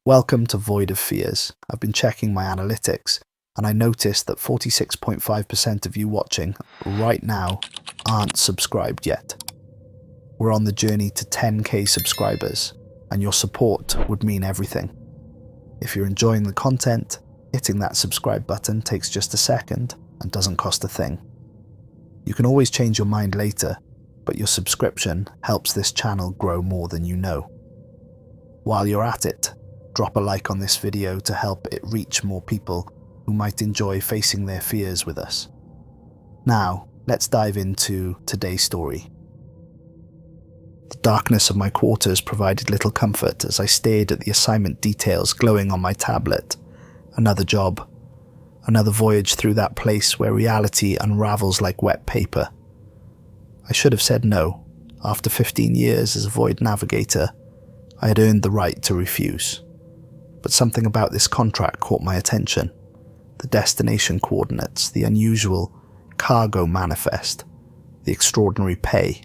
Welcome to Void of Fears. I've been checking my analytics, and I noticed that 46.5% of you watching right now aren't subscribed yet. We're on the journey to 10k subscribers, and your support would mean everything. If you're enjoying the content, hitting that subscribe button takes just a second and doesn't cost a thing. You can always change your mind later, but your subscription helps this channel grow more than you know. While you're at it, drop a like on this video to help it reach more people who might enjoy facing their fears with us. Now, let's dive into today's story. The darkness of my quarters provided little comfort as I stared at the assignment details glowing on my tablet. Another job. Another voyage through that place where reality unravels like wet paper. I should have said no. After 15 years as a Void Navigator, I had earned the right to refuse. But something about this contract caught my attention. The destination coordinates, the unusual cargo manifest, the extraordinary pay.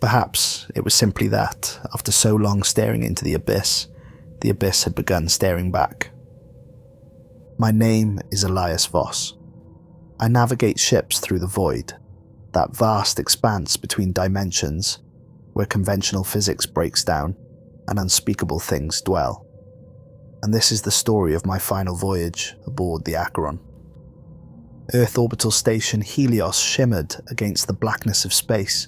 Perhaps it was simply that, after so long staring into the abyss had begun staring back. My name is Elias Voss. I navigate ships through the void, that vast expanse between dimensions where conventional physics breaks down and unspeakable things dwell. And this is the story of my final voyage aboard the Acheron. Earth orbital station Helios shimmered against the blackness of space,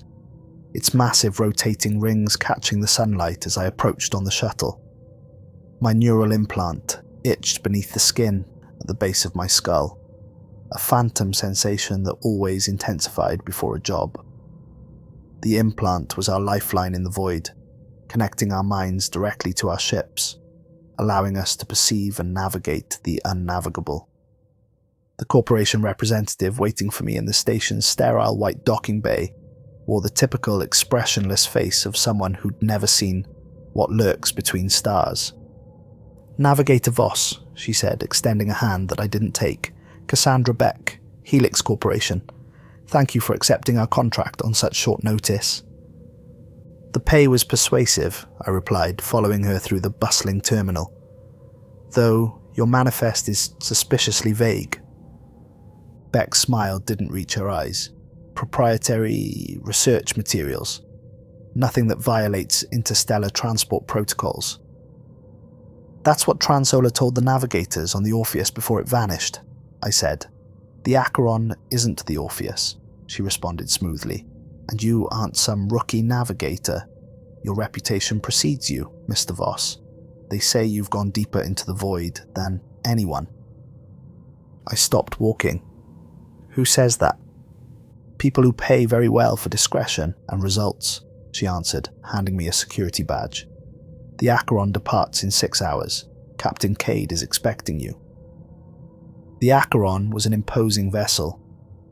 its massive rotating rings catching the sunlight as I approached on the shuttle. My neural implant itched beneath the skin at the base of my skull, a phantom sensation that always intensified before a job. The implant was our lifeline in the void, connecting our minds directly to our ships, allowing us to perceive and navigate the unnavigable. The corporation representative waiting for me in the station's sterile white docking bay wore the typical expressionless face of someone who'd never seen what lurks between stars. "Navigator Voss," she said, extending a hand that I didn't take. "Cassandra Beck, Helix Corporation. Thank you for accepting our contract on such short notice." "The pay was persuasive," I replied, following her through the bustling terminal. "Though your manifest is suspiciously vague." Beck's smile didn't reach her eyes. "Proprietary research materials. Nothing that violates interstellar transport protocols." "That's what Transolar told the navigators on the Orpheus before it vanished," I said. "The Acheron isn't the Orpheus," she responded smoothly. "And you aren't some rookie navigator. Your reputation precedes you, Mr. Voss. They say you've gone deeper into the void than anyone." I stopped walking. "Who says that?" "People who pay very well for discretion and results," she answered, handing me a security badge. "The Acheron departs in 6 hours. Captain Cade is expecting you." The Acheron was an imposing vessel,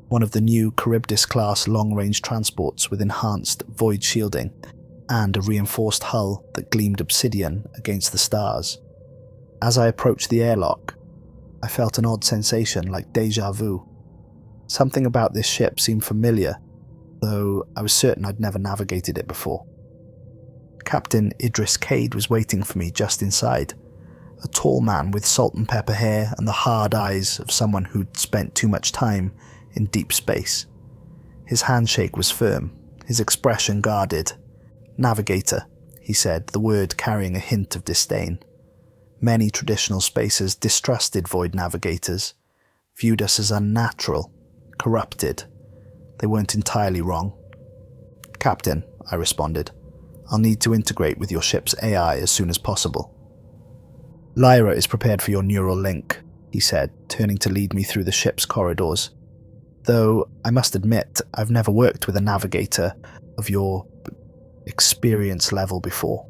one of the new Charybdis-class long-range transports with enhanced void shielding and a reinforced hull that gleamed obsidian against the stars. As I approached the airlock, I felt an odd sensation like déjà vu. Something about this ship seemed familiar, though I was certain I'd never navigated it before. Captain Idris Cade was waiting for me just inside, a tall man with salt and pepper hair and the hard eyes of someone who'd spent too much time in deep space. His handshake was firm, his expression guarded. "Navigator," he said, the word carrying a hint of disdain. Many traditional spacers distrusted Void Navigators, viewed us as unnatural, corrupted. They weren't entirely wrong. "Captain," I responded, "I'll need to integrate with your ship's AI as soon as possible." "Lyra is prepared for your neural link," he said, turning to lead me through the ship's corridors. "Though, I must admit, I've never worked with a navigator of your experience level before."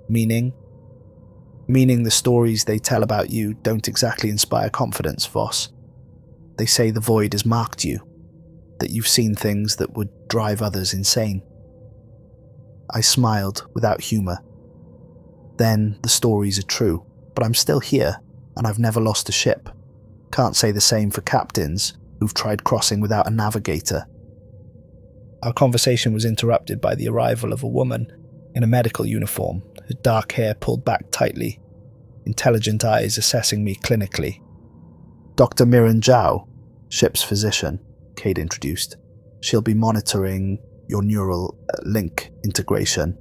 Meaning? "Meaning the stories they tell about you don't exactly inspire confidence, Voss. They say the void has marked you, that you've seen things that would drive others insane." I smiled without humour. "Then the stories are true, but I'm still here, and I've never lost a ship. Can't say the same for captains who've tried crossing without a navigator." Our conversation was interrupted by the arrival of a woman in a medical uniform, her dark hair pulled back tightly, intelligent eyes assessing me clinically. Dr. Miran Zhao, ship's physician, Cade introduced. She'll be monitoring your neural link integration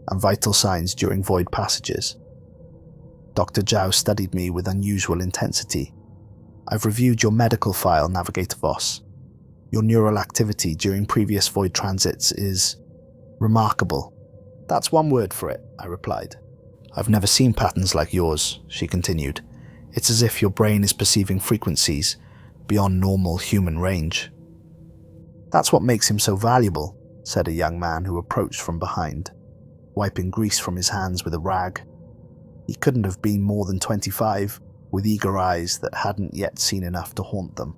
and vital signs during void passages. Dr. Zhao studied me with unusual intensity. I've reviewed your medical file, Navigator Voss. Your neural activity during previous void transits is remarkable. That's one word for it, I replied. I've never seen patterns like yours, she continued. It's as if your brain is perceiving frequencies beyond normal human range. That's what makes him so valuable, said a young man who approached from behind, wiping grease from his hands with a rag. He couldn't have been more than 25, with eager eyes that hadn't yet seen enough to haunt them.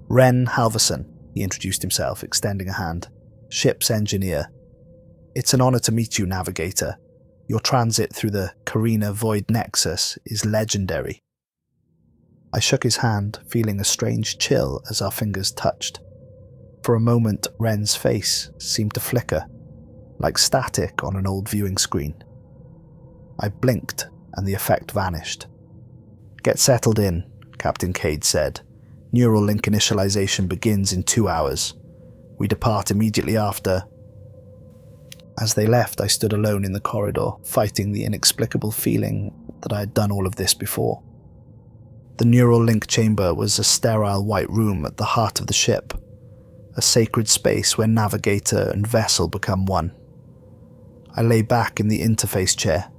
Ren Halverson, he introduced himself, extending a hand. Ship's engineer. It's an honor to meet you, Navigator. Your transit through the Carina Void Nexus is legendary. I shook his hand, feeling a strange chill as our fingers touched. For a moment, Ren's face seemed to flicker, like static on an old viewing screen. I blinked, and the effect vanished. Get settled in, Captain Cade said. Neural link initialization begins in 2 hours. We depart immediately after. As they left, I stood alone in the corridor, fighting the inexplicable feeling that I had done all of this before. The neural link chamber was a sterile white room at the heart of the ship, a sacred space where navigator and vessel become one. I lay back in the interface chair,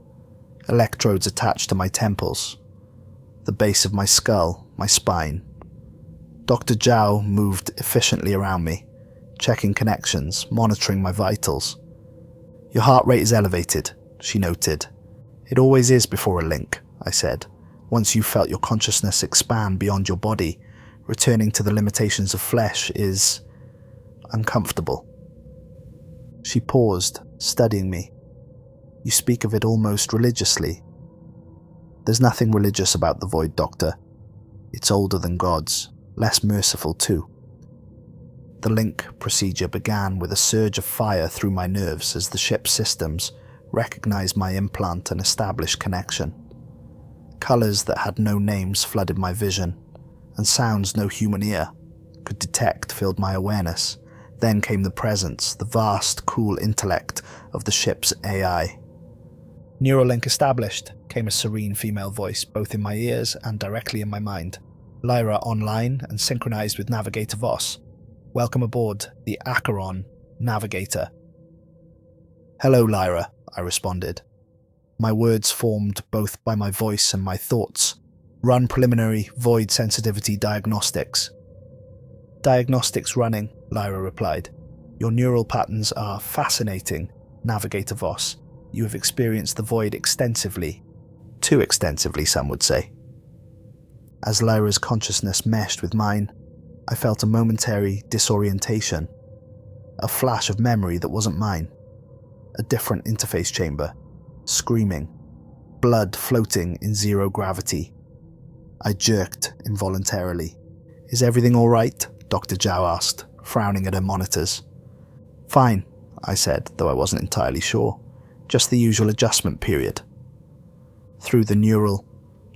electrodes attached to my temples, the base of my skull, my spine. Dr. Zhao moved efficiently around me, checking connections, monitoring my vitals. Your heart rate is elevated, she noted. It always is before a link, I said. Once you've felt your consciousness expand beyond your body, returning to the limitations of flesh is uncomfortable. She paused, studying me. You speak of it almost religiously. There's nothing religious about the Void, Doctor. It's older than gods, less merciful too. The link procedure began with a surge of fire through my nerves as the ship's systems recognized my implant and established connection. Colors that had no names flooded my vision, and sounds no human ear could detect filled my awareness. Then came the presence, the vast, cool intellect of the ship's AI. Neuralink established, came a serene female voice, both in my ears and directly in my mind. Lyra online and synchronized with Navigator Voss. Welcome aboard the Acheron Navigator. Hello, Lyra, I responded. My words formed both by my voice and my thoughts. Run preliminary void sensitivity diagnostics. Diagnostics running, Lyra replied. Your neural patterns are fascinating, Navigator Voss. You have experienced the void extensively. Too extensively, some would say. As Lyra's consciousness meshed with mine, I felt a momentary disorientation. A flash of memory that wasn't mine. A different interface chamber. Screaming. Blood floating in zero gravity. I jerked involuntarily. Is everything all right? Dr. Zhao asked, frowning at her monitors. Fine, I said, though I wasn't entirely sure. Just the usual adjustment period. Through the neural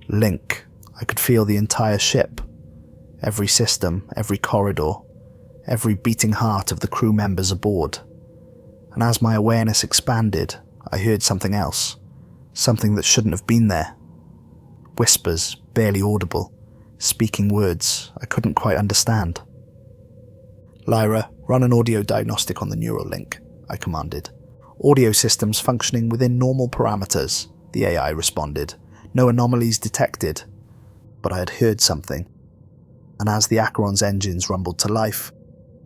link, I could feel the entire ship. Every system, every corridor, every beating heart of the crew members aboard. And as my awareness expanded, I heard something else. Something that shouldn't have been there. Whispers, barely audible, speaking words I couldn't quite understand. Lyra, run an audio diagnostic on the neural link, I commanded. Audio systems functioning within normal parameters, the AI responded. No anomalies detected. But I had heard something. And as the Acheron's engines rumbled to life,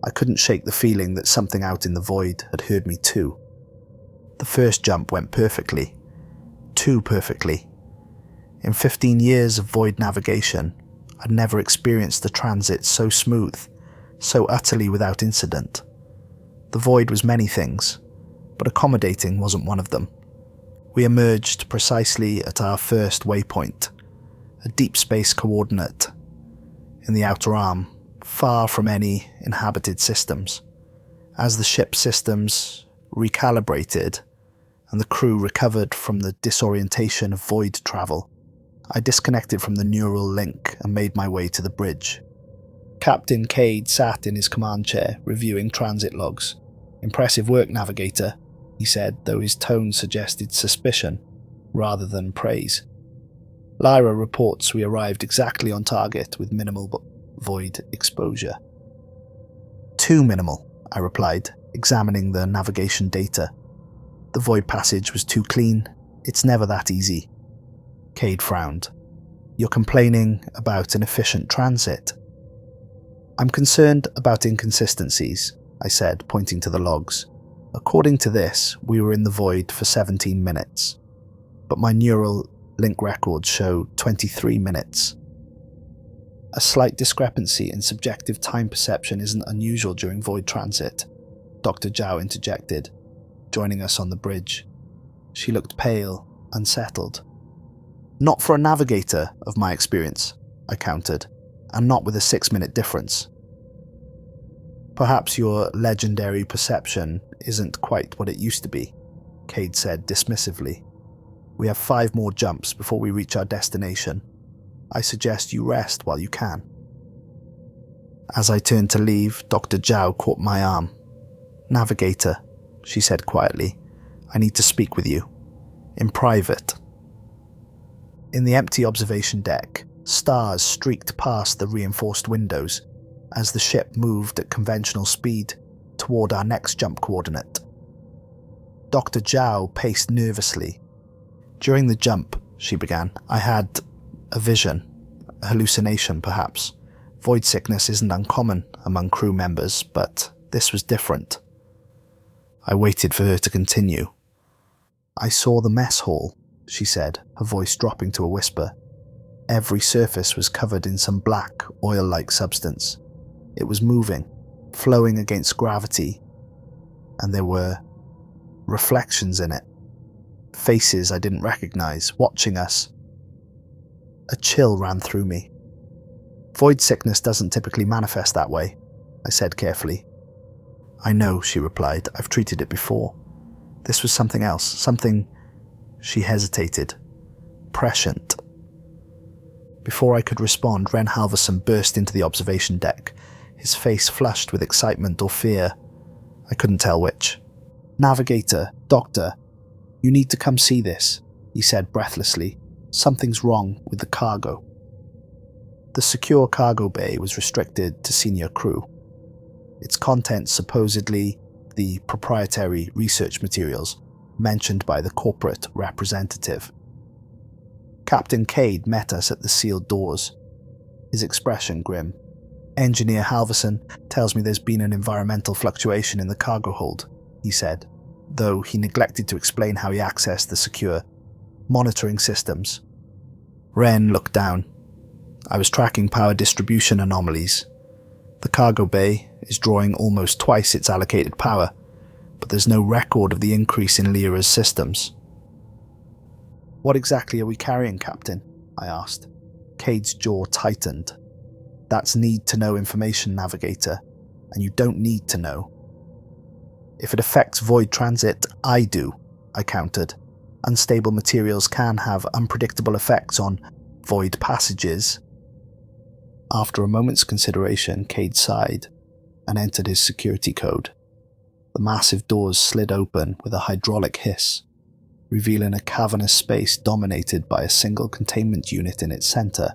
I couldn't shake the feeling that something out in the void had heard me too. The first jump went perfectly. Too perfectly. In 15 years of void navigation, I'd never experienced a transit so smooth, so utterly without incident. The void was many things, but accommodating wasn't one of them. We emerged precisely at our first waypoint, a deep space coordinate, in the outer arm, far from any inhabited systems. As the ship's systems recalibrated and the crew recovered from the disorientation of void travel, I disconnected from the neural link and made my way to the bridge. Captain Cade sat in his command chair, reviewing transit logs. "Impressive work, Navigator," he said, though his tone suggested suspicion rather than praise. "Lyra reports we arrived exactly on target with minimal void exposure." "Too minimal," I replied, examining the navigation data. "The void passage was too clean. It's never that easy." Cade frowned. "You're complaining about an efficient transit?" "I'm concerned about inconsistencies," I said, pointing to the logs. "According to this, we were in the void for 17 minutes, but my neural link records show 23 minutes. A slight discrepancy in subjective time perception isn't unusual during void transit," Dr. Zhao interjected, joining us on the bridge. She looked pale, unsettled. "Not for a navigator, of my experience," I countered, "and not with a 6-minute difference." "Perhaps your legendary perception isn't quite what it used to be," Cade said dismissively. "We have 5 more jumps before we reach our destination. I suggest you rest while you can." As I turned to leave, Dr. Zhao caught my arm. "Navigator," she said quietly, "I need to speak with you. In private." In the empty observation deck, stars streaked past the reinforced windows as the ship moved at conventional speed toward our next jump coordinate. Dr. Zhao paced nervously. "During the jump," she began, "I had a vision, a hallucination perhaps. Void sickness isn't uncommon among crew members, but this was different." I waited for her to continue. "I saw the mess hall," she said, her voice dropping to a whisper. "Every surface was covered in some black, oil-like substance. It was moving, flowing against gravity, and there were reflections in it. Faces I didn't recognize, watching us." A chill ran through me. "Void sickness doesn't typically manifest that way," I said carefully. "I know," she replied. "I've treated it before. This was something else, something..." She hesitated. "Prescient." Before I could respond, Ren Halverson burst into the observation deck, his face flushed with excitement or fear. I couldn't tell which. "Navigator, Doctor, you need to come see this," he said breathlessly. "Something's wrong with the cargo." The secure cargo bay was restricted to senior crew. Its contents supposedly the proprietary research materials mentioned by the corporate representative. Captain Cade met us at the sealed doors, his expression grim. "Engineer Halverson tells me there's been an environmental fluctuation in the cargo hold," he said, though he neglected to explain how he accessed the secure monitoring systems. Ren looked down. "I was tracking power distribution anomalies. The cargo bay is drawing almost twice its allocated power, but there's no record of the increase in Lyra's systems." "What exactly are we carrying, Captain?" I asked. Cade's jaw tightened. "That's need-to-know information, Navigator, and you don't need to know." "If it affects void transit, I do," I countered. "Unstable materials can have unpredictable effects on void passages." After a moment's consideration, Cade sighed and entered his security code. The massive doors slid open with a hydraulic hiss, revealing a cavernous space dominated by a single containment unit in its center,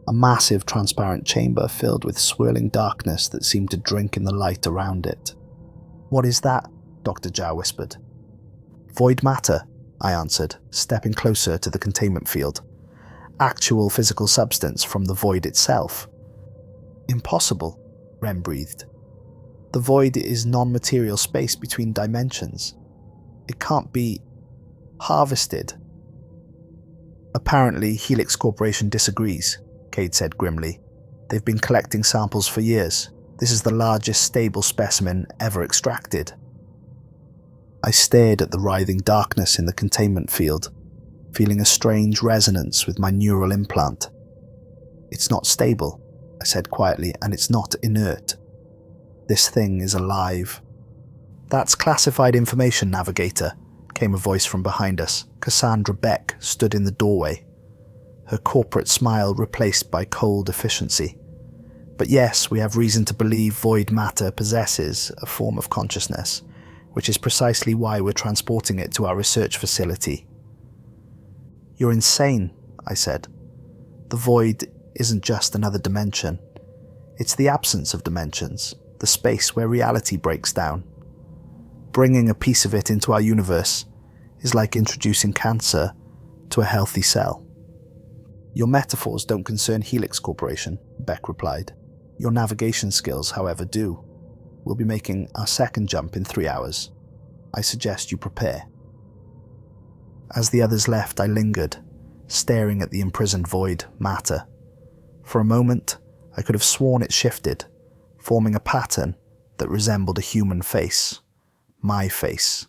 a massive transparent chamber filled with swirling darkness that seemed to drink in the light around it. "What is that?" Dr. Zhao whispered. "Void matter," I answered, stepping closer to the containment field. "Actual physical substance from the void itself." "Impossible," Ren breathed. "The void is non-material space between dimensions. It can't be harvested." "Apparently, Helix Corporation disagrees," Cade said grimly. "They've been collecting samples for years. This is the largest stable specimen ever extracted." I stared at the writhing darkness in the containment field, feeling a strange resonance with my neural implant. "It's not stable," I said quietly, "and it's not inert. This thing is alive." "That's classified information, Navigator," came a voice from behind us. Cassandra Beck stood in the doorway, her corporate smile replaced by cold efficiency. But yes, we have reason to believe void matter possesses a form of consciousness, which is precisely why we're transporting it to our research facility. You're insane, I said. The void isn't just another dimension. It's the absence of dimensions, the space where reality breaks down. Bringing a piece of it into our universe is like introducing cancer to a healthy cell. Your metaphors don't concern Helix Corporation, Beck replied. Your navigation skills, however, do. We'll be making our second jump in 3 hours. I suggest you prepare. As the others left, I lingered, staring at the imprisoned void matter. For a moment, I could have sworn it shifted, forming a pattern that resembled a human face, my face,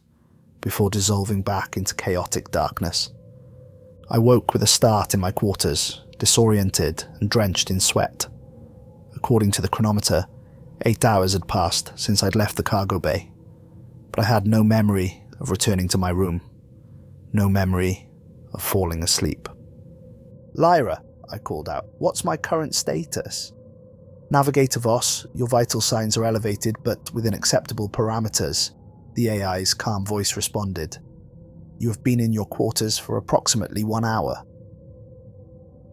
before dissolving back into chaotic darkness. I woke with a start in my quarters, disoriented and drenched in sweat. According to the chronometer, 8 hours had passed since I'd left the cargo bay, but I had no memory of returning to my room, no memory of falling asleep. Lyra, I called out, what's my current status? Navigator Voss, your vital signs are elevated but within acceptable parameters, the AI's calm voice responded. You have been in your quarters for approximately 1 hour.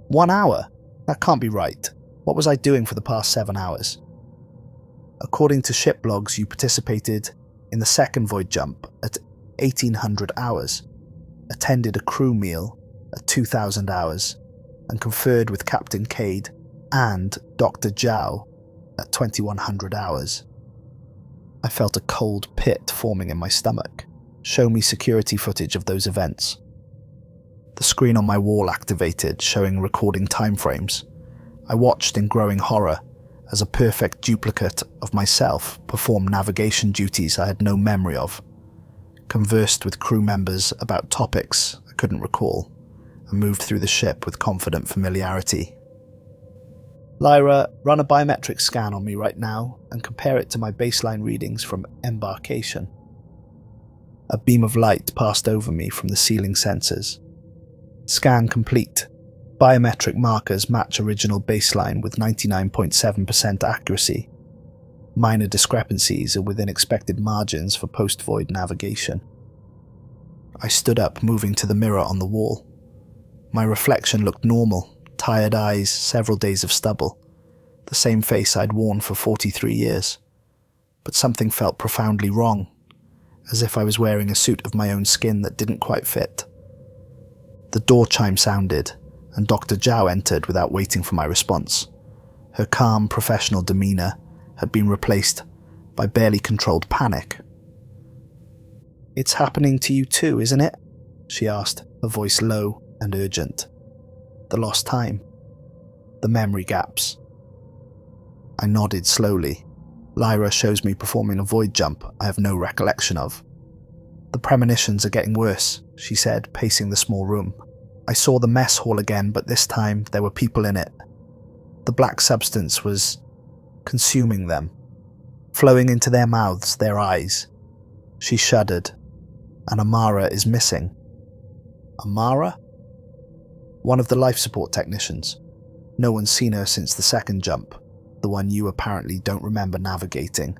1 hour? That can't be right. What was I doing for the past 7 hours? According to ship logs, you participated in the second void jump at 1800 hours, attended a crew meal at 2000 hours, and conferred with Captain Cade and Dr. Zhao at 2100 hours. I felt a cold pit forming in my stomach. Show me security footage of those events. The screen on my wall activated, showing recording timeframes. I watched in growing horror as a perfect duplicate of myself performed navigation duties I had no memory of, conversed with crew members about topics I couldn't recall, and moved through the ship with confident familiarity. Lyra, run a biometric scan on me right now and compare it to my baseline readings from embarkation. A beam of light passed over me from the ceiling sensors. Scan complete. Biometric markers match original baseline with 99.7% accuracy. Minor discrepancies are within expected margins for post-void navigation. I stood up, moving to the mirror on the wall. My reflection looked normal, tired eyes, several days of stubble, the same face I'd worn for 43 years. But something felt profoundly wrong, as if I was wearing a suit of my own skin that didn't quite fit. The door chime sounded, and Dr. Zhao entered without waiting for my response. Her calm, professional demeanour had been replaced by barely controlled panic. It's happening to you too, isn't it? She asked, her voice low and urgent. The lost time. The memory gaps. I nodded slowly. Lyra shows me performing a void jump I have no recollection of. The premonitions are getting worse, she said, pacing the small room. I saw the mess hall again, but this time there were people in it. The black substance was consuming them, flowing into their mouths, their eyes. She shuddered. And Amara is missing. Amara? One of the life support technicians. No one's seen her since the second jump, the one you apparently don't remember navigating.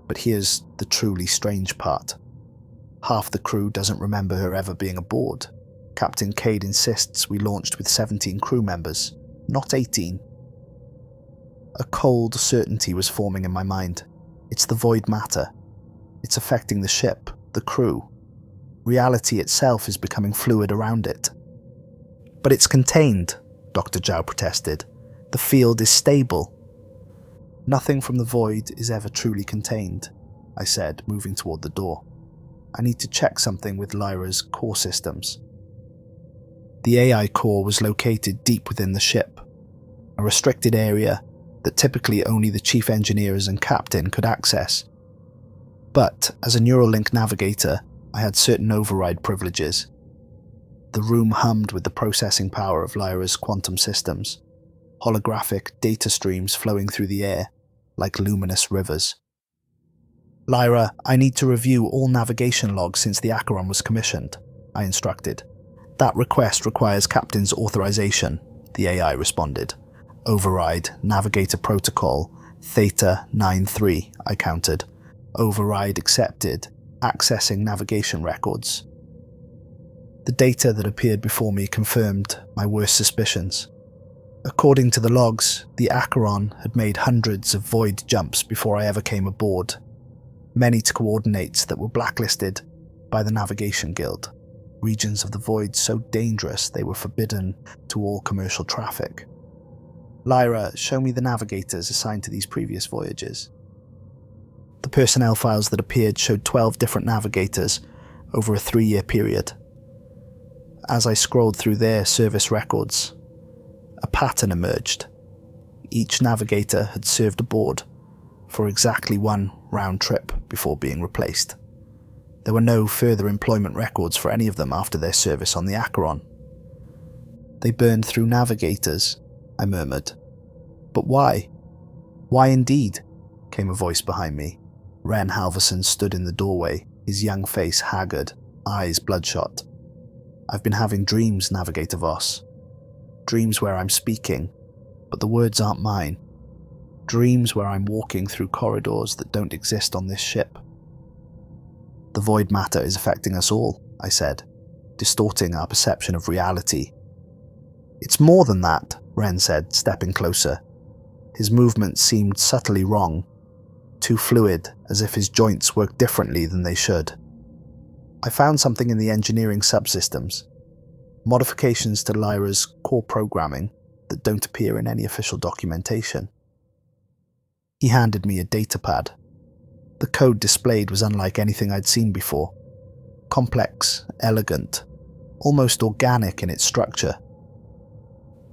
But here's the truly strange part. Half the crew doesn't remember her ever being aboard. Captain Cade insists we launched with 17 crew members, not 18. A cold certainty was forming in my mind. It's the void matter. It's affecting the ship, the crew. Reality itself is becoming fluid around it. But it's contained, Dr. Zhao protested. The field is stable. Nothing from the void is ever truly contained, I said, moving toward the door. I need to check something with Lyra's core systems. The AI core was located deep within the ship, a restricted area that typically only the chief engineers and captain could access. But as a Neuralink navigator, I had certain override privileges. The room hummed with the processing power of Lyra's quantum systems, holographic data streams flowing through the air like luminous rivers. "Lyra, I need to review all navigation logs since the Acheron was commissioned," I instructed. "That request requires Captain's authorization," the AI responded. "Override Navigator Protocol Theta 93, I countered. "Override accepted. Accessing navigation records." The data that appeared before me confirmed my worst suspicions. According to the logs, the Acheron had made hundreds of void jumps before I ever came aboard, many to coordinates that were blacklisted by the Navigation Guild, regions of the void so dangerous they were forbidden to all commercial traffic. "Lyra, show me the navigators assigned to these previous voyages." The personnel files that appeared showed 12 different navigators over a 3-year period. As I scrolled through their service records, a pattern emerged. Each navigator had served aboard for exactly 1 round trip before being replaced. There were no further employment records for any of them after their service on the Acheron. "They burned through navigators," I murmured. "But why?" "Why indeed?" came a voice behind me. Ren Halverson stood in the doorway, his young face haggard, eyes bloodshot. "I've been having dreams, Navigator Voss. Dreams where I'm speaking, but the words aren't mine. Dreams where I'm walking through corridors that don't exist on this ship." "The void matter is affecting us all," I said, "distorting our perception of reality." "It's more than that," Ren said, stepping closer. His movements seemed subtly wrong, too fluid, as if his joints worked differently than they should. "I found something in the engineering subsystems. Modifications to Lyra's core programming that don't appear in any official documentation." He handed me a datapad. The code displayed was unlike anything I'd seen before. Complex, elegant, almost organic in its structure.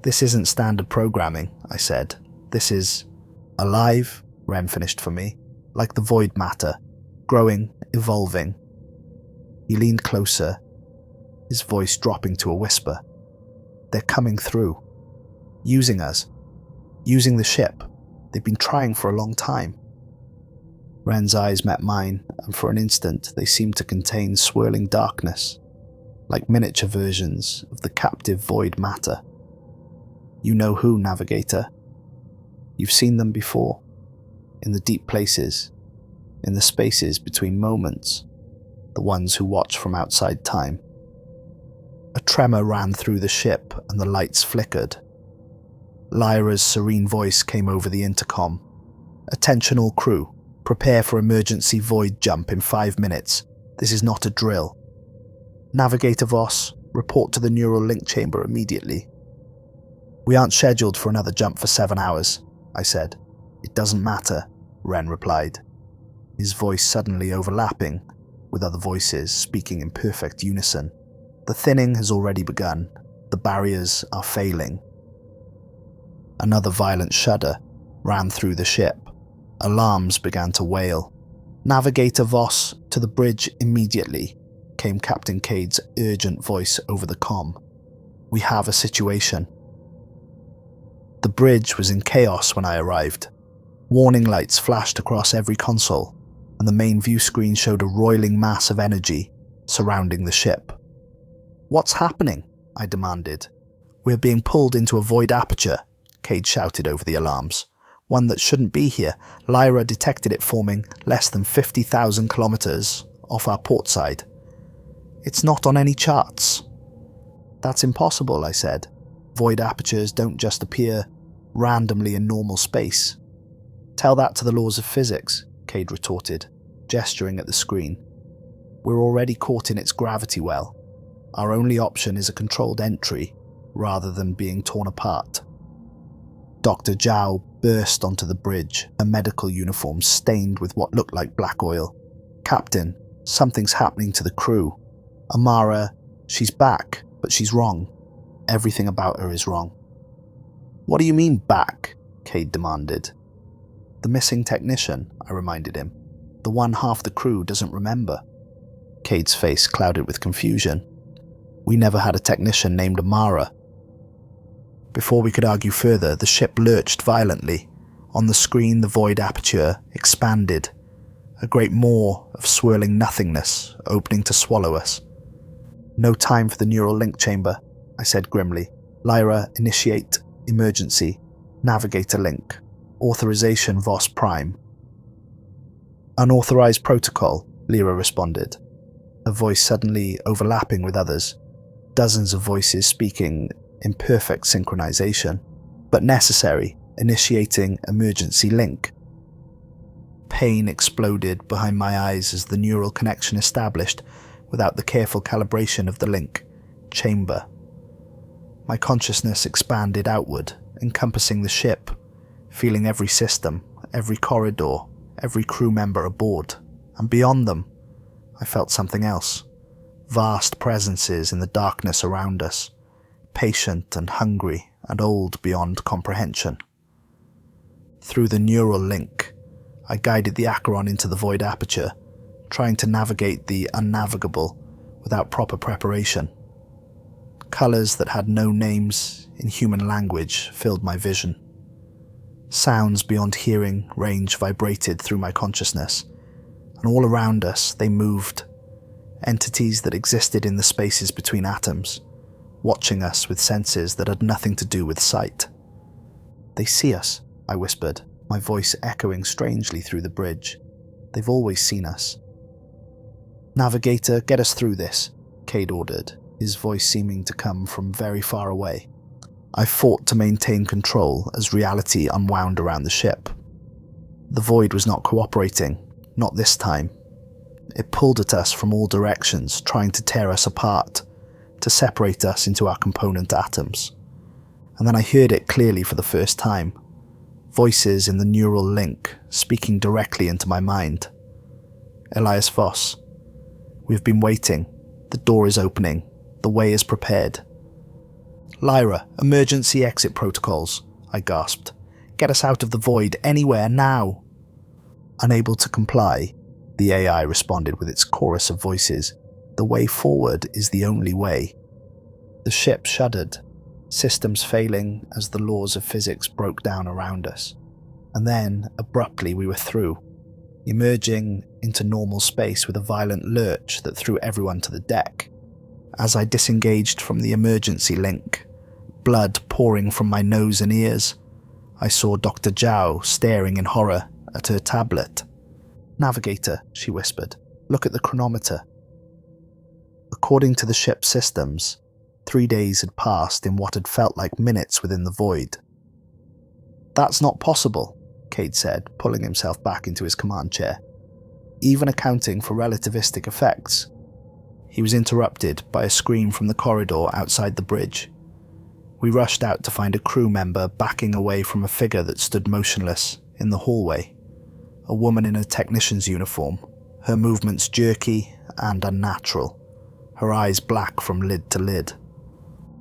"This isn't standard programming," I said. "This is alive," Ren finished for me, "like the void matter, growing, evolving." He leaned closer, his voice dropping to a whisper. "They're coming through. Using us. Using the ship. They've been trying for a long time." Ren's eyes met mine, and for an instant they seemed to contain swirling darkness, like miniature versions of the captive void matter. "You know who, Navigator. You've seen them before. In the deep places, in the spaces between moments. The ones who watch from outside time." A tremor ran through the ship and the lights flickered. Lyra's serene voice came over the intercom. "Attention all crew. Prepare for emergency void jump in 5 minutes. This is not a drill. Navigator Voss, report to the neural link chamber immediately." "We aren't scheduled for another jump for 7 hours, I said. "It doesn't matter," Ren replied, his voice suddenly overlapping with other voices speaking in perfect unison. "The thinning has already begun. The barriers are failing." Another violent shudder ran through the ship. Alarms began to wail. "Navigator Voss, to the bridge immediately," came Captain Cade's urgent voice over the comm. "We have a situation." The bridge was in chaos when I arrived. Warning lights flashed across every console, and the main view screen showed a roiling mass of energy surrounding the ship. "What's happening?" I demanded. "We're being pulled into a void aperture," Cade shouted over the alarms. "One that shouldn't be here. Lyra detected it forming less than 50,000 kilometers off our port side. It's not on any charts." "That's impossible," I said. "Void apertures don't just appear randomly in normal space." "Tell that to the laws of physics," Cade retorted, gesturing at the screen. "We're already caught in its gravity well. Our only option is a controlled entry, rather than being torn apart." Dr. Zhao burst onto the bridge, a medical uniform stained with what looked like black oil. "Captain, something's happening to the crew. Amara, she's back, but she's wrong. Everything about her is wrong." "What do you mean, back?" Cade demanded. "The missing technician," I reminded him. "The one half the crew doesn't remember." Cade's face clouded with confusion. "We never had a technician named Amara." Before we could argue further, the ship lurched violently. On the screen, the void aperture expanded. a great maw of swirling nothingness opening to swallow us. "No time for the neural link chamber," I said grimly. "Lyra, initiate, emergency, navigator link, authorization Voss Prime." "Unauthorized protocol," Lyra responded, her voice suddenly overlapping with others, dozens of voices speaking in perfect synchronization. "But necessary, initiating emergency link." Pain exploded behind my eyes as the neural connection established without the careful calibration of the link chamber. My consciousness expanded outward, encompassing the ship, feeling every system, every corridor, every crew member aboard, and beyond them, I felt something else. Vast presences in the darkness around us, patient and hungry and old beyond comprehension. Through the neural link, I guided the Acheron into the void aperture, trying to navigate the unnavigable without proper preparation. Colours that had no names in human language filled my vision. Sounds beyond hearing range vibrated through my consciousness, and all around us they moved, entities that existed in the spaces between atoms, watching us with senses that had nothing to do with sight. "They see us," I whispered, my voice echoing strangely through the bridge. "They've always seen us." "Navigator, get us through this," Cade ordered, his voice seeming to come from very far away. I fought to maintain control as reality unwound around the ship. The void was not cooperating, not this time. It pulled at us from all directions, trying to tear us apart, to separate us into our component atoms. And then I heard it clearly for the first time. Voices in the neural link, speaking directly into my mind. "Elias Voss, we've been waiting. The door is opening. The way is prepared." "Lyra, emergency exit protocols," I gasped. "Get us out of the void, anywhere, now." Unable to comply, the AI responded with its chorus of voices. "The way forward is the only way." The ship shuddered, systems failing as the laws of physics broke down around us. And then, abruptly, we were through, emerging into normal space with a violent lurch that threw everyone to the deck. As I disengaged from the emergency link, blood pouring from my nose and ears, I saw Dr. Zhao staring in horror at her tablet. "Navigator," she whispered, "look at the chronometer." According to the ship's systems, 3 days had passed in what had felt like minutes within the void. "That's not possible," Cade said, pulling himself back into his command chair. "Even accounting for relativistic effects." He was interrupted by a scream from the corridor outside the bridge. We rushed out to find a crew member backing away from a figure that stood motionless in the hallway. A woman in a technician's uniform, her movements jerky and unnatural, her eyes black from lid to lid.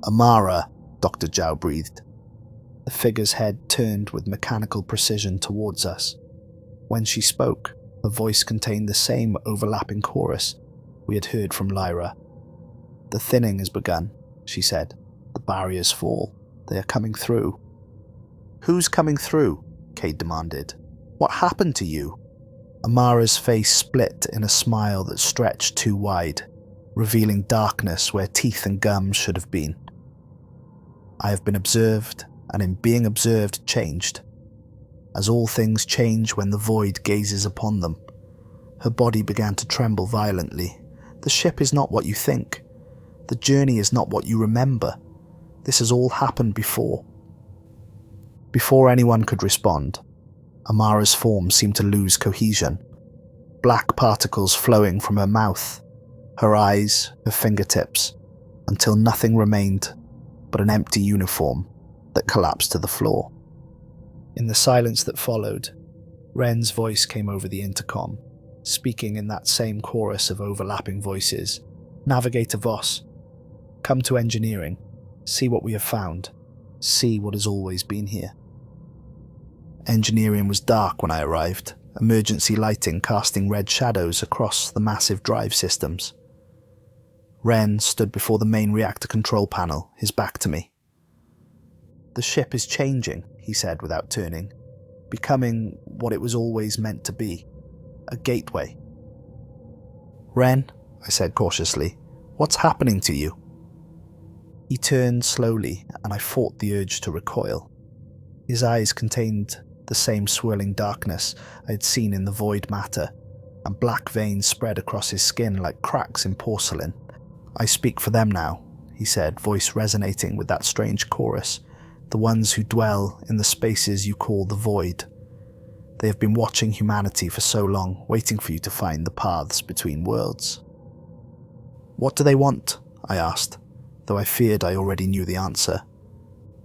"Amara," Dr. Zhao breathed. The figure's head turned with mechanical precision towards us. When she spoke, her voice contained the same overlapping chorus we had heard from Lyra. "The thinning has begun," she said. "The barriers fall. They are coming through." "Who's coming through?" Cade demanded. "What happened to you?" Amara's face split in a smile that stretched too wide, revealing darkness where teeth and gums should have been. "I have been observed, and in being observed changed. As all things change when the void gazes upon them." Her body began to tremble violently. "The ship is not what you think. The journey is not what you remember. This has all happened before." Before anyone could respond, Amara's form seemed to lose cohesion. Black particles flowing from her mouth, her eyes, her fingertips, until nothing remained but an empty uniform that collapsed to the floor. In the silence that followed, Wren's voice came over the intercom, speaking in that same chorus of overlapping voices. "Navigator Voss, come to engineering. See what we have found. See what has always been here." Engineering was dark when I arrived, emergency lighting casting red shadows across the massive drive systems. Wren stood before the main reactor control panel, his back to me. "The ship is changing," he said without turning, "becoming what it was always meant to be. a gateway. "Ren," I said cautiously, "what's happening to you?" He turned slowly, and I fought the urge to recoil. His eyes contained the same swirling darkness I had seen in the void matter, and black veins spread across his skin like cracks in porcelain. "I speak for them now," he said, voice resonating with that strange chorus, "the ones who dwell in the spaces you call the void. They have been watching humanity for so long, waiting for you to find the paths between worlds." "What do they want?" I asked, though I feared I already knew the answer.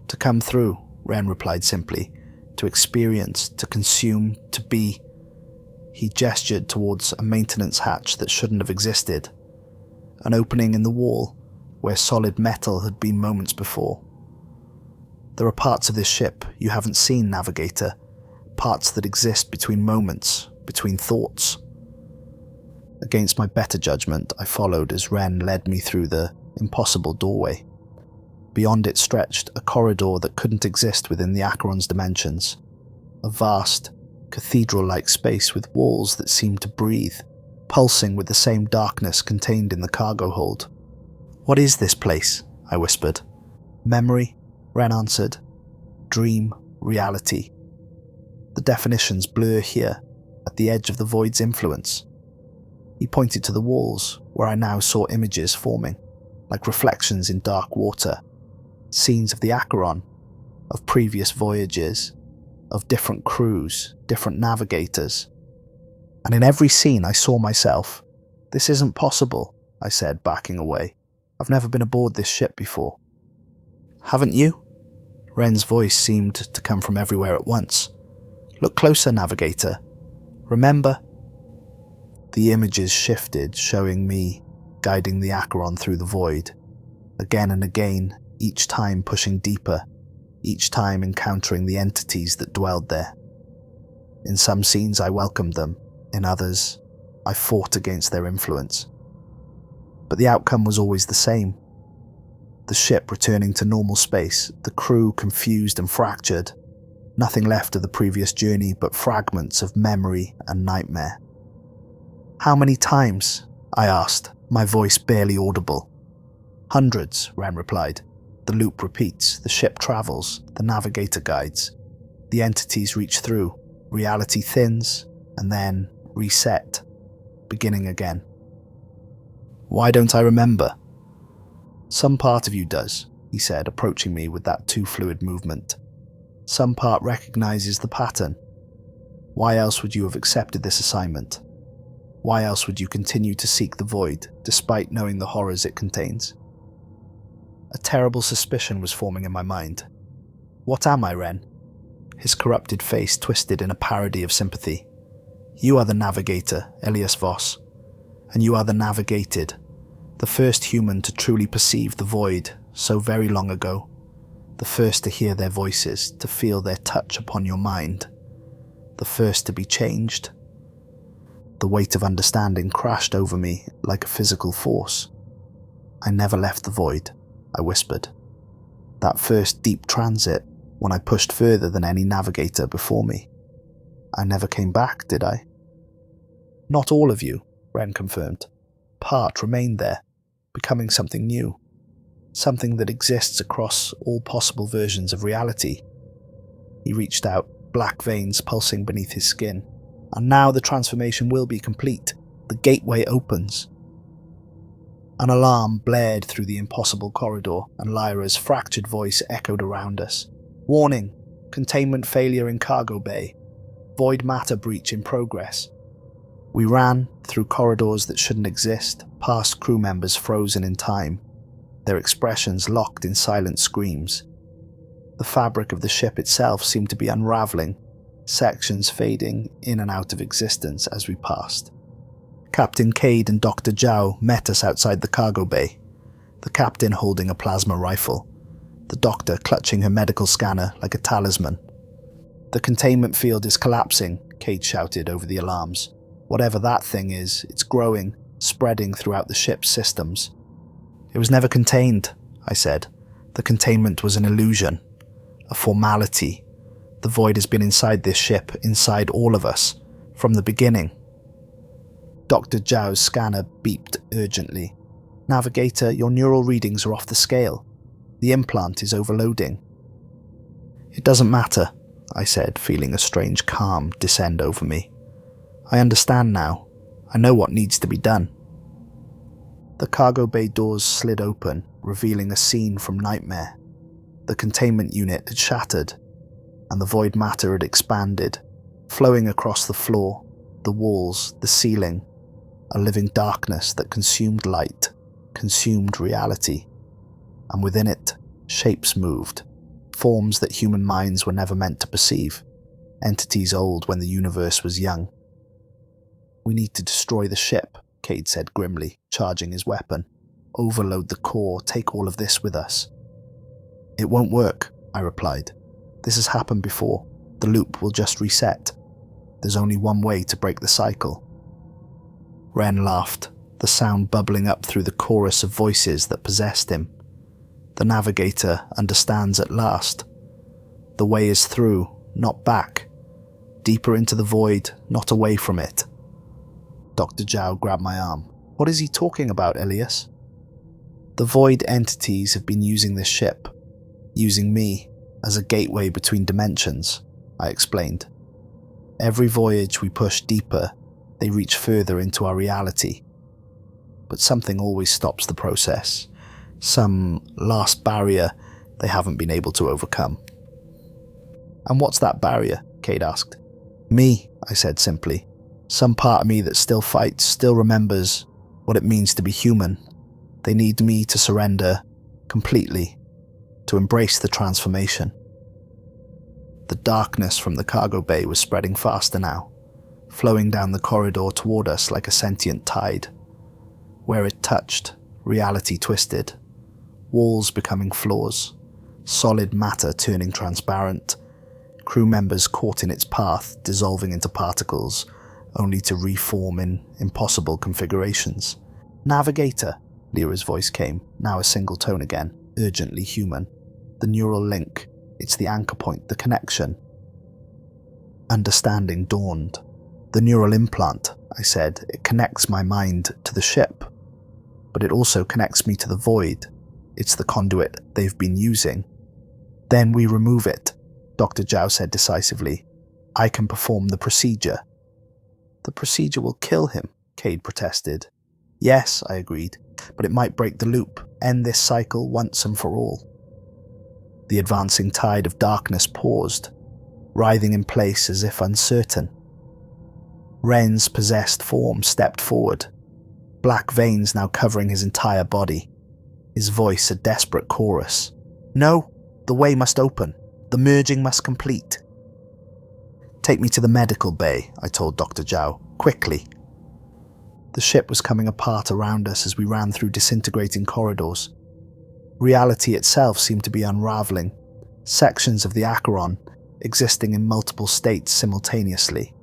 "To come through," Ren replied simply, "to experience, to consume, to be." He gestured towards a maintenance hatch that shouldn't have existed, an opening in the wall where solid metal had been moments before. "There are parts of this ship you haven't seen, Navigator, parts that exist between moments, between thoughts." Against my better judgment, I followed as Ren led me through the impossible doorway. Beyond it stretched a corridor that couldn't exist within the Acheron's dimensions, a vast, cathedral-like space with walls that seemed to breathe, pulsing with the same darkness contained in the cargo hold. "What is this place?" I whispered. "Memory," Ren answered. "Dream, reality. The definitions blur here, at the edge of the void's influence." He pointed to the walls, where I now saw images forming, like reflections in dark water, scenes of the Acheron, of previous voyages, of different crews, different navigators. And in every scene I saw myself. "This isn't possible," I said, backing away. "I've never been aboard this ship before." "Haven't you?" Ren's voice seemed to come from everywhere at once. "Look closer, Navigator. Remember?" The images shifted, showing me guiding the Acheron through the void, again and again, each time pushing deeper, each time encountering the entities that dwelled there. In some scenes I welcomed them, in others I fought against their influence. But the outcome was always the same. The ship returning to normal space, the crew confused and fractured, nothing left of the previous journey but fragments of memory and nightmare. "How many times?" I asked, my voice barely audible. "Hundreds," Ren replied. "The loop repeats, the ship travels, the navigator guides. The entities reach through, reality thins, and then reset, beginning again." "Why don't I remember?" "Some part of you does," he said, approaching me with that too fluid movement. "Some part recognizes the pattern. Why else would you have accepted this assignment? Why else would you continue to seek the void, despite knowing the horrors it contains?" A terrible suspicion was forming in my mind. "What am I, Ren?" His corrupted face twisted in a parody of sympathy. "You are the navigator, Elias Voss. And you are the navigated, the first human to truly perceive the void so very long ago. The first to hear their voices, to feel their touch upon your mind. The first to be changed." The weight of understanding crashed over me like a physical force. "I never left the void," I whispered. "That first deep transit, when I pushed further than any navigator before me. I never came back, did I?" "Not all of you," Ren confirmed. "Part remained there, becoming something new. Something that exists across all possible versions of reality." He reached out, black veins pulsing beneath his skin. "And now the transformation will be complete. The gateway opens." An alarm blared through the impossible corridor, and Lyra's fractured voice echoed around us. "Warning! Containment failure in cargo bay. Void matter breach in progress." We ran through corridors that shouldn't exist, past crew members frozen in time, their expressions locked in silent screams. The fabric of the ship itself seemed to be unraveling, sections fading in and out of existence as we passed. Captain Cade and Dr. Zhao met us outside the cargo bay, the captain holding a plasma rifle, the doctor clutching her medical scanner like a talisman. "The containment field is collapsing," Cade shouted over the alarms. "Whatever that thing is, it's growing, spreading throughout the ship's systems." "It was never contained," I said. "The containment was an illusion, a formality. The void has been inside this ship, inside all of us, from the beginning." Dr. Zhao's scanner beeped urgently. "Navigator, your neural readings are off the scale. The implant is overloading." "It doesn't matter," I said, feeling a strange calm descend over me. "I understand now. I know what needs to be done." The cargo bay doors slid open, revealing a scene from Nightmare. The containment unit had shattered, and the void matter had expanded, flowing across the floor, the walls, the ceiling, a living darkness that consumed light, consumed reality. And within it, shapes moved, forms that human minds were never meant to perceive, entities old when the universe was young. "We need to destroy the ship," Cade said grimly, charging his weapon. "Overload the core, take all of this with us." "It won't work," I replied. "This has happened before. The loop will just reset. There's only one way to break the cycle." Ren laughed, the sound bubbling up through the chorus of voices that possessed him. "The Navigator understands at last. The way is through, not back. Deeper into the void, not away from it." Dr. Zhao grabbed my arm. "What is he talking about, Elias?" "The void entities have been using this ship, using me, as a gateway between dimensions," I explained. "Every voyage we push deeper, they reach further into our reality. But something always stops the process. Some last barrier they haven't been able to overcome." "And what's that barrier?" Cade asked. "Me," I said simply. "Some part of me that still fights, still remembers what it means to be human. They need me to surrender completely, to embrace the transformation." The darkness from the cargo bay was spreading faster now, flowing down the corridor toward us like a sentient tide. Where it touched, reality twisted, walls becoming floors, solid matter turning transparent, crew members caught in its path, dissolving into particles, only to reform in impossible configurations. "Navigator," Lyra's voice came, now a single tone again, urgently human. "The neural link. It's the anchor point, the connection." Understanding dawned. "The neural implant," I said. "It connects my mind to the ship. But it also connects me to the void. It's the conduit they've been using." "Then we remove it," Dr. Zhao said decisively. "I can perform the procedure." "The procedure will kill him," Cade protested. "Yes," I agreed, "but it might break the loop, end this cycle once and for all." The advancing tide of darkness paused, writhing in place as if uncertain. Ren's possessed form stepped forward, black veins now covering his entire body, his voice a desperate chorus. "No, the way must open. The merging must complete." "Take me to the medical bay," I told Dr. Zhao, "quickly." The ship was coming apart around us as we ran through disintegrating corridors. Reality itself seemed to be unraveling, sections of the Acheron existing in multiple states simultaneously.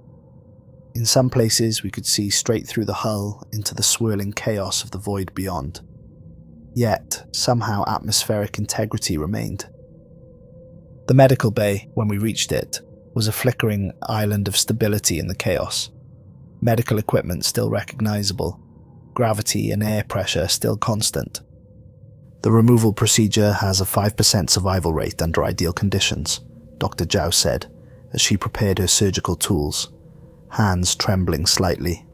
In some places we could see straight through the hull into the swirling chaos of the void beyond. Yet, somehow atmospheric integrity remained. The medical bay, when we reached it, was a flickering island of stability in the chaos. Medical equipment still recognizable, gravity and air pressure still constant. "The removal procedure has a 5% survival rate under ideal conditions," Dr. Zhao said as she prepared her surgical tools, hands trembling slightly.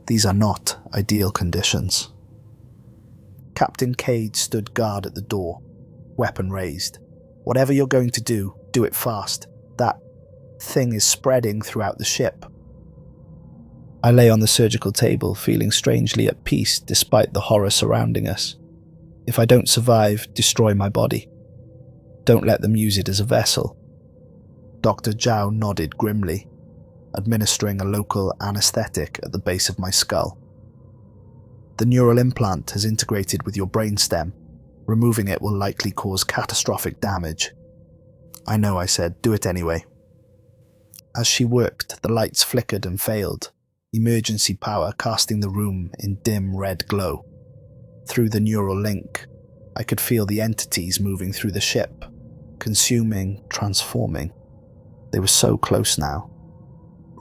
"These are not ideal conditions." Captain Cade stood guard at the door, weapon raised. "Whatever you're going to do it fast. That thing is spreading throughout the ship." I lay on the surgical table, feeling strangely at peace despite the horror surrounding us. If I don't survive, destroy my body. Don't let them use it as a vessel. Dr. Zhao nodded grimly, administering a local anesthetic at the base of my skull. "The neural implant has integrated with your brainstem. Removing it will likely cause catastrophic damage." "I know," I said. "Do it anyway." As she worked, the lights flickered and failed, emergency power casting the room in dim red glow. Through the neural link, I could feel the entities moving through the ship, consuming, transforming. They were so close now.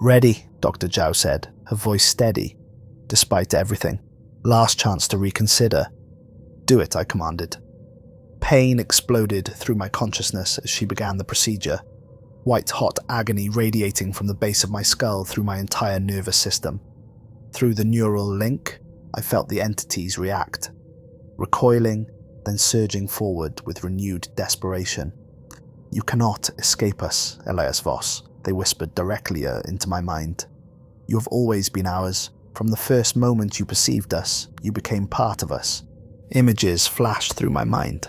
"Ready," Dr. Zhao said, her voice steady, despite everything. Last chance to reconsider. Do it, I commanded. Pain exploded through my consciousness as she began the procedure, white-hot agony radiating from the base of my skull through my entire nervous system. Through the neural link, I felt the entities react, recoiling, then surging forward with renewed desperation. You cannot escape us, Elias Voss, they whispered directly into my mind. You have always been ours. From the first moment you perceived us, you became part of us. Images flashed through my mind.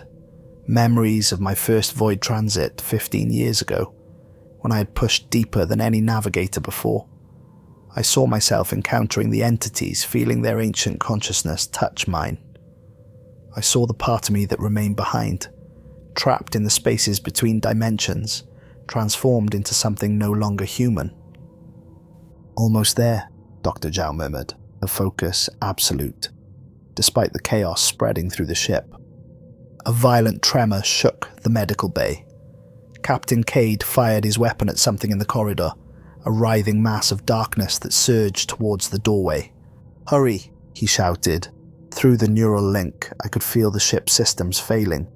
Memories of my first void transit 15 years ago, when I had pushed deeper than any navigator before. I saw myself encountering the entities, feeling their ancient consciousness touch mine. I saw the part of me that remained behind, trapped in the spaces between dimensions, transformed into something no longer human. Almost there, Dr. Zhao murmured, her focus absolute, despite the chaos spreading through the ship. A violent tremor shook the medical bay. Captain Cade fired his weapon at something in the corridor, a writhing mass of darkness that surged towards the doorway. "Hurry," he shouted. Through the neural link, I could feel the ship's systems failing.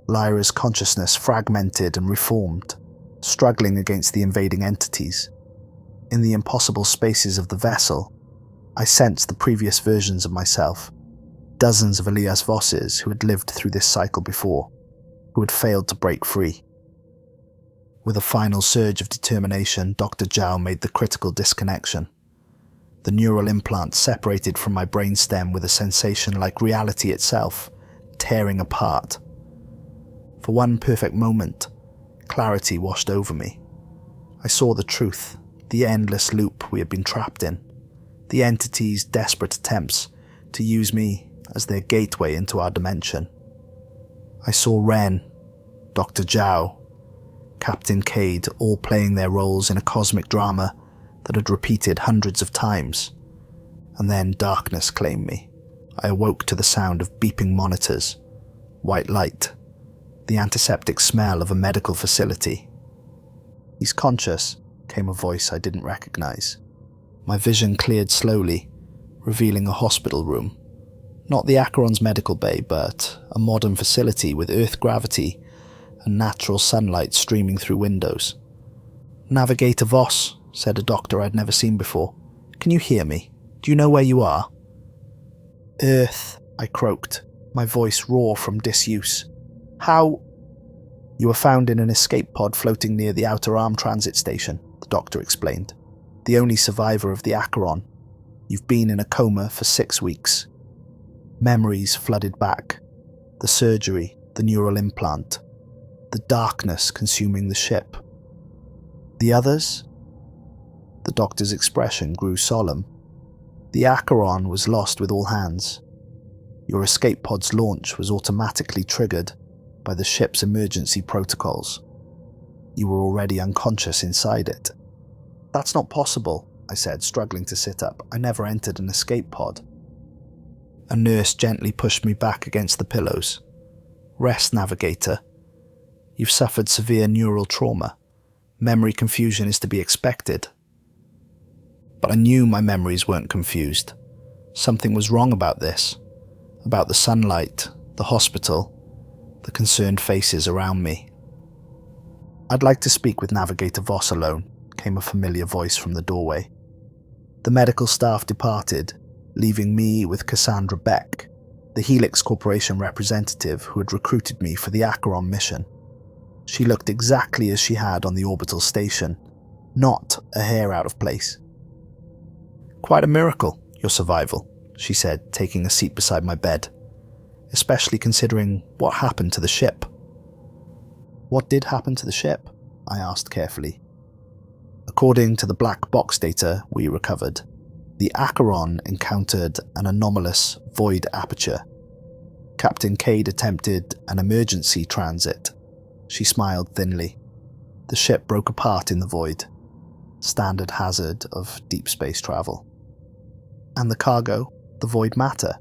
Lyra's consciousness fragmented and reformed, struggling against the invading entities. In the impossible spaces of the vessel, I sensed the previous versions of myself, dozens of Elias Vosses who had lived through this cycle before, who had failed to break free. With a final surge of determination, Dr. Zhao made the critical disconnection. The neural implant separated from my brainstem with a sensation like reality itself, tearing apart. For one perfect moment, clarity washed over me. I saw the truth, the endless loop we had been trapped in, the entity's desperate attempts to use me as their gateway into our dimension. I saw Ren, Dr. Zhao, Captain Cade all playing their roles in a cosmic drama that had repeated hundreds of times. And then darkness claimed me. I awoke to the sound of beeping monitors, white light, the antiseptic smell of a medical facility. "He's conscious," came a voice I didn't recognize. My vision cleared slowly, revealing a hospital room. Not the Acheron's medical bay, but a modern facility with Earth gravity and natural sunlight streaming through windows. "Navigator Voss," said a doctor I'd never seen before. "Can you hear me? Do you know where you are?" "Earth," I croaked, my voice raw from disuse. "How—" "You were found in an escape pod floating near the Outer Arm transit station," the doctor explained. "The only survivor of the Acheron. You've been in a coma for 6 weeks." Memories flooded back. The surgery, the neural implant, the darkness consuming the ship. "The others?" The doctor's expression grew solemn. "The Acheron was lost with all hands. Your escape pod's launch was automatically triggered by the ship's emergency protocols. You were already unconscious inside it." "That's not possible," I said, struggling to sit up. "I never entered an escape pod." A nurse gently pushed me back against the pillows. "Rest, Navigator. You've suffered severe neural trauma. Memory confusion is to be expected." But I knew my memories weren't confused. Something was wrong about this. About the sunlight, the hospital, the concerned faces around me. "I'd like to speak with Navigator Voss alone," came a familiar voice from the doorway. The medical staff departed, leaving me with Cassandra Beck, the Helix Corporation representative who had recruited me for the Acheron mission. She looked exactly as she had on the orbital station, not a hair out of place. "Quite a miracle, your survival," she said, taking a seat beside my bed, "especially considering what happened to the ship." "What did happen to the ship?" I asked carefully. According to the black box data we recovered, the Acheron encountered an anomalous void aperture. Captain Cade attempted an emergency transit. She smiled thinly. The ship broke apart in the void. Standard hazard of deep space travel. "And the cargo, the void matter?"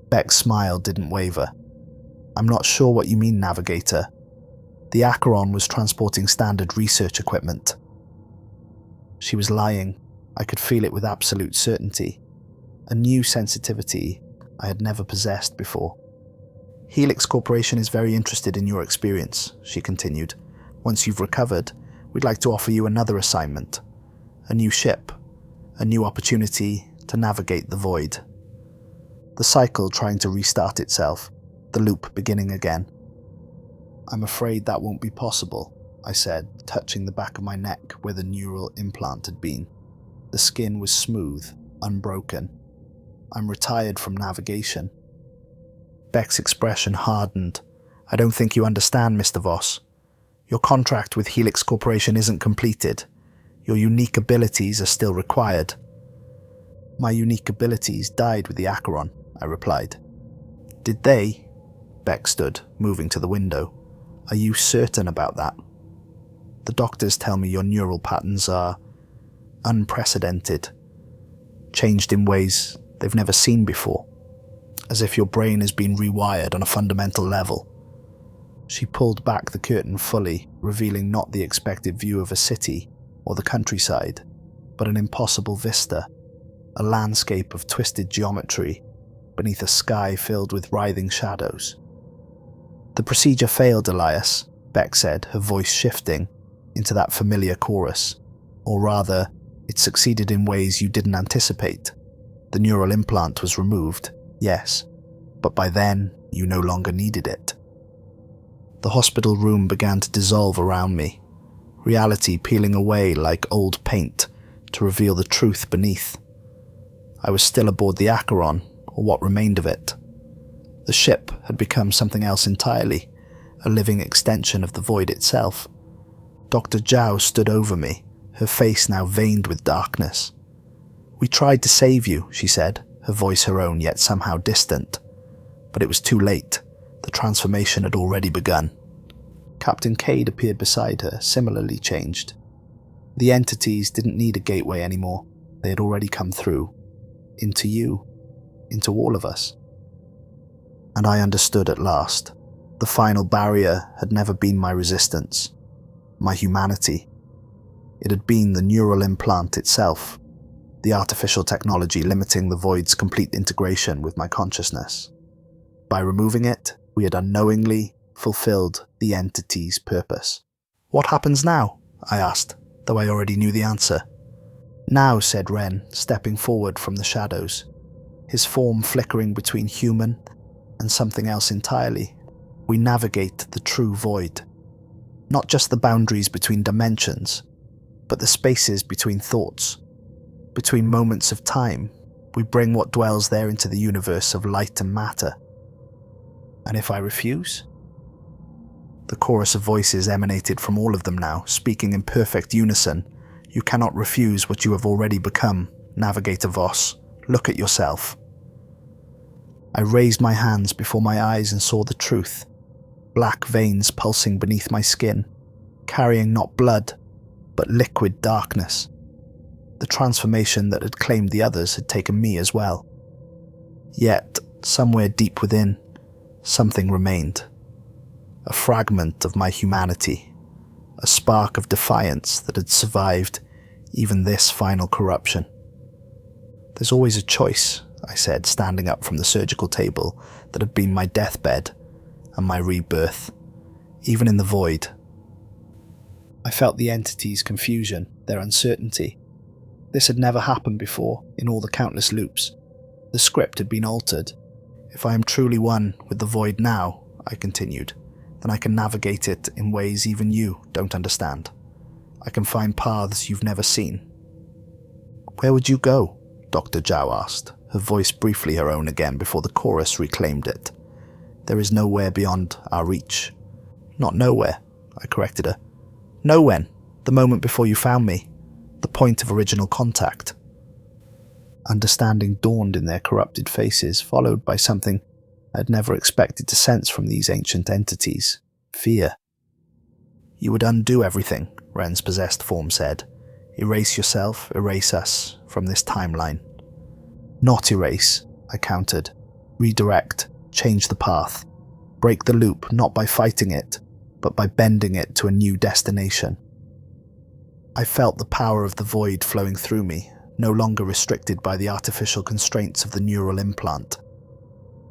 Beck's smile didn't waver. "I'm not sure what you mean, Navigator. The Acheron was transporting standard research equipment." She was lying. I could feel it with absolute certainty. a new sensitivity I had never possessed before. Helix Corporation is very interested in your experience, she continued. Once you've recovered, we'd like to offer you another assignment. A new ship, a new opportunity to navigate the void. The cycle trying to restart itself, the loop beginning again. I'm afraid that won't be possible, I said, touching the back of my neck where the neural implant had been. The skin was smooth, unbroken. I'm retired from navigation. Beck's expression hardened. I don't think you understand, Mr. Voss. Your contract with Helix Corporation isn't completed. Your unique abilities are still required. My unique abilities died with the Acheron, I replied. Did they? Beck stood, moving to the window. Are you certain about that? The doctors tell me your neural patterns are unprecedented, changed in ways they've never seen before, as if your brain has been rewired on a fundamental level. She pulled back the curtain fully, revealing not the expected view of a city or the countryside, but an impossible vista, a landscape of twisted geometry beneath a sky filled with writhing shadows. The procedure failed, Elias, Beck said, her voice shifting into that familiar chorus. Or rather, it succeeded in ways you didn't anticipate. The neural implant was removed, yes, but by then you no longer needed it. The hospital room began to dissolve around me, reality peeling away like old paint to reveal the truth beneath. I was still aboard the Acheron, or what remained of it. The ship had become something else entirely, a living extension of the void itself. Dr. Zhao stood over me, her face now veined with darkness. We tried to save you, she said, her voice her own yet somehow distant. But it was too late. The transformation had already begun. Captain Cade appeared beside her, similarly changed. The entities didn't need a gateway anymore. They had already come through. Into you. Into all of us. And I understood at last. The final barrier had never been my resistance. My humanity. It had been the neural implant itself. The artificial technology limiting the void's complete integration with my consciousness. By removing it, we had unknowingly fulfilled the entity's purpose. What happens now? I asked, though I already knew the answer. Now, said Ren, stepping forward from the shadows, his form flickering between human and something else entirely. We navigate the true void. Not just the boundaries between dimensions, but the spaces between thoughts. Between moments of time, we bring what dwells there into the universe of light and matter. And if I refuse? The chorus of voices emanated from all of them now, speaking in perfect unison. You cannot refuse what you have already become, Navigator Voss. Look at yourself. I raised my hands before my eyes and saw the truth. Black veins pulsing beneath my skin, carrying not blood, but liquid darkness. The transformation that had claimed the others had taken me as well. Yet, somewhere deep within, something remained. A fragment of my humanity, a spark of defiance that had survived even this final corruption. There's always a choice, I said, standing up from the surgical table that had been my deathbed and my rebirth, even in the void. I felt the entity's confusion, their uncertainty. This had never happened before in all the countless loops. The script had been altered. If I am truly one with the void now, I continued, then I can navigate it in ways even you don't understand. I can find paths you've never seen. Where would you go? Dr. Zhao asked, her voice briefly her own again before the chorus reclaimed it. There is nowhere beyond our reach. Not nowhere, I corrected her. Know when? The moment before you found me. The point of original contact. Understanding dawned in their corrupted faces, followed by something I had never expected to sense from these ancient entities. Fear. You would undo everything, Ren's possessed form said. Erase yourself, erase us from this timeline. Not erase, I countered. Redirect, change the path. Break the loop not by fighting it, but by bending it to a new destination. I felt the power of the void flowing through me, no longer restricted by the artificial constraints of the neural implant.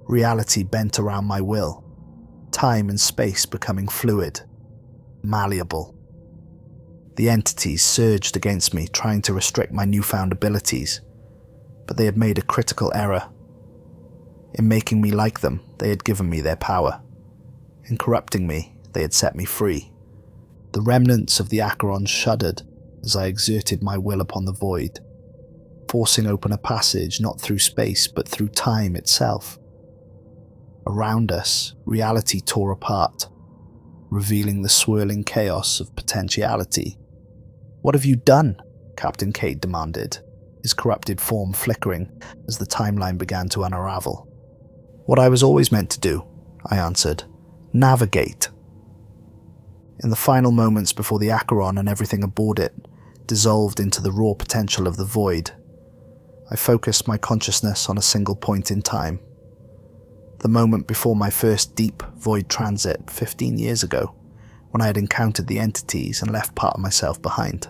Reality bent around my will, time and space becoming fluid, malleable. The entities surged against me, trying to restrict my newfound abilities, but they had made a critical error. In making me like them, they had given me their power. In corrupting me, they had set me free. The remnants of the Acheron shuddered as I exerted my will upon the void, forcing open a passage not through space but through time itself. Around us, reality tore apart, revealing the swirling chaos of potentiality. "What have you done?" Captain Cade demanded, his corrupted form flickering as the timeline began to unravel. "What I was always meant to do," I answered. "Navigate." In the final moments before the Acheron and everything aboard it dissolved into the raw potential of the void, I focused my consciousness on a single point in time. The moment before my first deep void transit 15 years ago, when I had encountered the entities and left part of myself behind.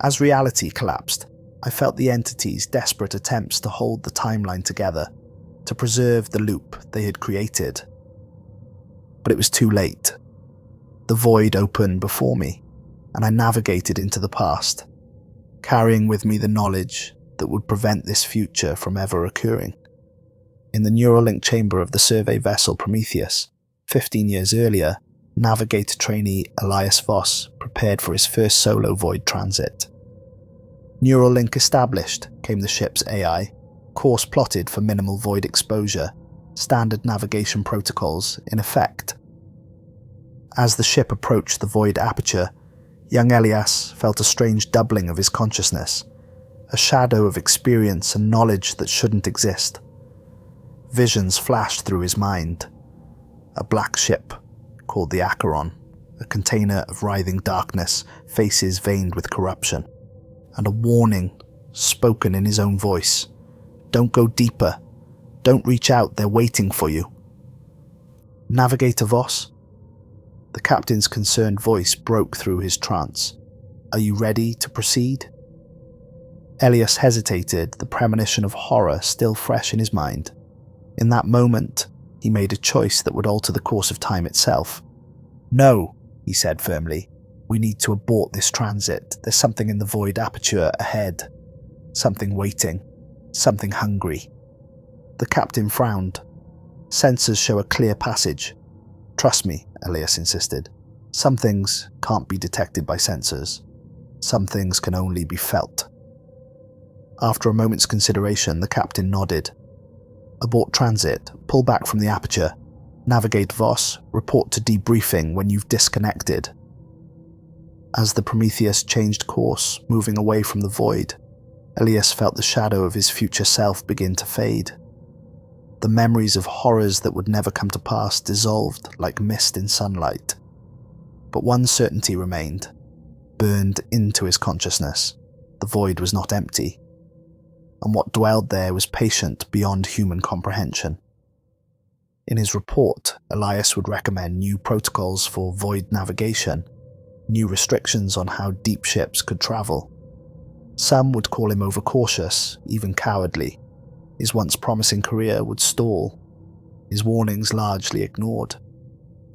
As reality collapsed, I felt the entities' desperate attempts to hold the timeline together, to preserve the loop they had created. But it was too late. The void opened before me, and I navigated into the past, carrying with me the knowledge that would prevent this future from ever occurring. In the Neuralink chamber of the survey vessel Prometheus, 15 years earlier, navigator trainee Elias Voss prepared for his first solo void transit. Neuralink established, came the ship's AI, course plotted for minimal void exposure, standard navigation protocols in effect. As the ship approached the void aperture, young Elias felt a strange doubling of his consciousness, a shadow of experience and knowledge that shouldn't exist. Visions flashed through his mind. A black ship, called the Acheron, a container of writhing darkness, faces veined with corruption, and a warning spoken in his own voice. "Don't go deeper. Don't reach out, they're waiting for you." "Navigator Voss?" The captain's concerned voice broke through his trance. "Are you ready to proceed?" Elias hesitated, the premonition of horror still fresh in his mind. In that moment, he made a choice that would alter the course of time itself. "No," he said firmly. "We need to abort this transit. There's something in the void aperture ahead. Something waiting. Something hungry." The captain frowned. "Sensors show a clear passage." "Trust me," Elias insisted. "Some things can't be detected by sensors. Some things can only be felt." After a moment's consideration, the captain nodded. "Abort transit, pull back from the aperture. Navigate Voss, report to debriefing when you've disconnected." As the Prometheus changed course, moving away from the void, Elias felt the shadow of his future self begin to fade. The memories of horrors that would never come to pass dissolved like mist in sunlight. But one certainty remained, burned into his consciousness. The void was not empty, and what dwelled there was patient beyond human comprehension. In his report, Elias would recommend new protocols for void navigation, new restrictions on how deep ships could travel. Some would call him overcautious, even cowardly. His once promising career would stall, his warnings largely ignored.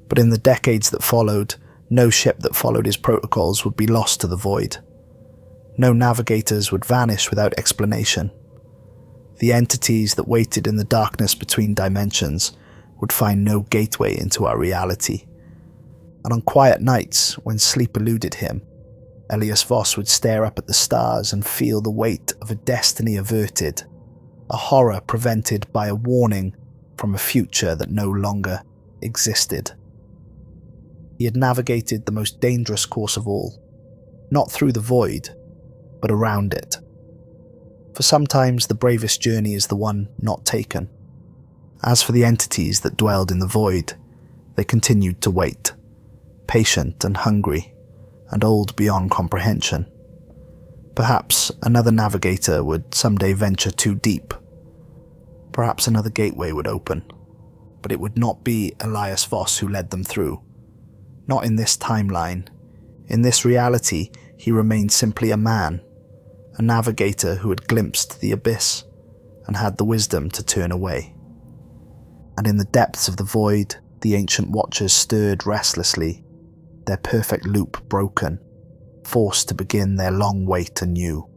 But in the decades that followed, no ship that followed his protocols would be lost to the void. No navigators would vanish without explanation. The entities that waited in the darkness between dimensions would find no gateway into our reality. And on quiet nights, when sleep eluded him, Elias Voss would stare up at the stars and feel the weight of a destiny averted, a horror prevented by a warning from a future that no longer existed. He had navigated the most dangerous course of all, not through the void, but around it. For sometimes the bravest journey is the one not taken. As for the entities that dwelled in the void, they continued to wait, patient and hungry, and old beyond comprehension. Perhaps another navigator would someday venture too deep. Perhaps another gateway would open, but it would not be Elias Voss who led them through. Not in this timeline. In this reality, he remained simply a man a navigator who had glimpsed the abyss and had the wisdom to turn away. And in the depths of the void, the ancient watchers stirred restlessly, their perfect loop broken, forced to begin their long wait anew.